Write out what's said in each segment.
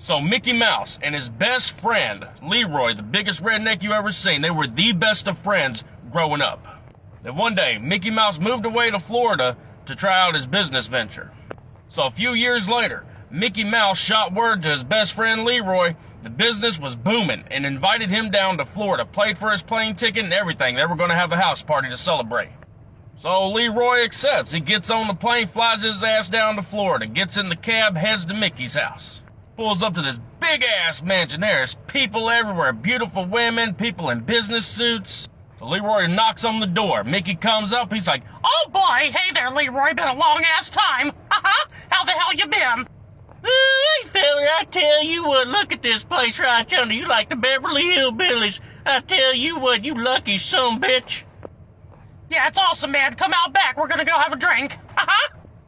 So Mickey Mouse and his best friend, LeRoy, the biggest redneck you ever seen, they were the best of friends growing up. Then one day, Mickey Mouse moved away to Florida to try out his business venture. So a few years later, Mickey Mouse shot word to his best friend LeRoy the business was booming and invited him down to Florida, paid for his plane ticket and everything. They were going to have a house party to celebrate. So LeRoy accepts. He gets on the plane, flies his ass down to Florida, gets in the cab, heads to Mickey's house. Pulls up to this big-ass mansion. There's people everywhere, beautiful women, people in business suits. So LeRoy knocks on the door. Mickey comes up. He's like, "Oh boy, hey there, LeRoy. Been a long-ass time. How the hell you been?" Hey, feller, I tell you what, look at this place right under you like the Beverly Hillbillies. I tell you what, you lucky sumbitch. "Yeah, it's awesome, man. Come out back. We're gonna go have a drink."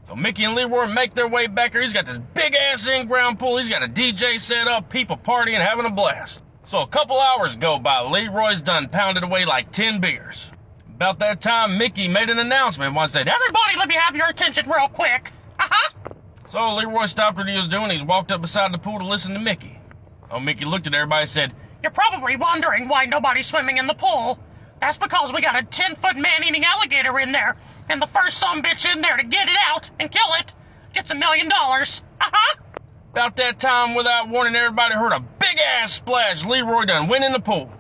So Mickey and LeRoy make their way back here. He's got this big-ass in-ground pool. He's got a DJ set up, people partying, having a blast. So a couple hours go by. LeRoy's done pounded away like 10 beers. About that time, Mickey made an announcement. One said, "Everybody, let me have your attention real quick." So LeRoy stopped what he was doing. He's walked up beside the pool to listen to Mickey. Oh, Mickey looked at everybody and said, "You're probably wondering why nobody's swimming in the pool. That's because we got a 10-foot man-eating alligator in there, and the first sumbitch in there to get it out and kill it gets $1 million. About that time, without warning, everybody heard a big-ass splash. LeRoy done went in the pool.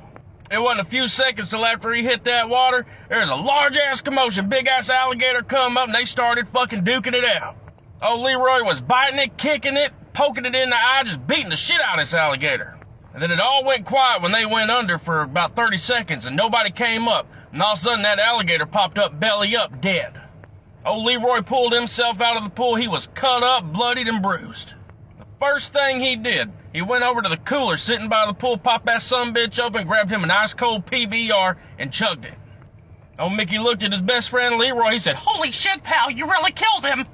It wasn't a few seconds till after he hit that water, there was a large-ass commotion. Big-ass alligator come up, and they started fucking duking it out. Oh, LeRoy was biting it, kicking it, poking it in the eye, just beating the shit out of this alligator. And then it all went quiet when they went under for about 30 seconds, and nobody came up. And all of a sudden, that alligator popped up, belly up, dead. Oh, LeRoy pulled himself out of the pool. He was cut up, bloodied, and bruised. The first thing he did, he went over to the cooler sitting by the pool, popped that sumbitch open, grabbed him an ice-cold PBR, and chugged it. Oh, Mickey looked at his best friend, LeRoy. He said, "Holy shit, pal, you really killed him.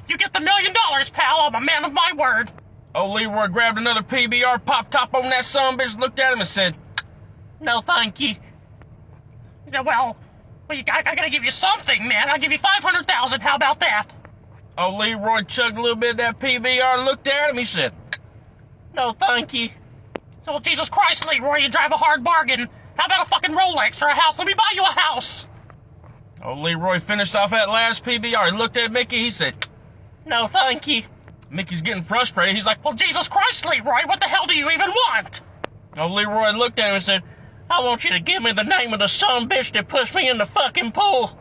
You get the $1 million, pal. I'm a man of my word." Oh, LeRoy grabbed another PBR, popped top on that sumbitch, looked at him and said, "No, thank you." He said, well, I gotta give you something, man. I'll give you $500,000. How about that?" Oh, LeRoy chugged a little bit of that PBR, looked at him, he said, "No, thank you." So, Jesus Christ, LeRoy, you drive a hard bargain. How about a fucking Rolex or a house? Let me buy you a house. Oh, LeRoy finished off that last PBR. He looked at Mickey, he said, "No, thank you." Mickey's getting frustrated. He's like, well, Jesus Christ, LeRoy, what the hell do you even want? Oh, LeRoy looked at him and said, "I want you to give me the name of the sumbitch that pushed me in the fucking pool."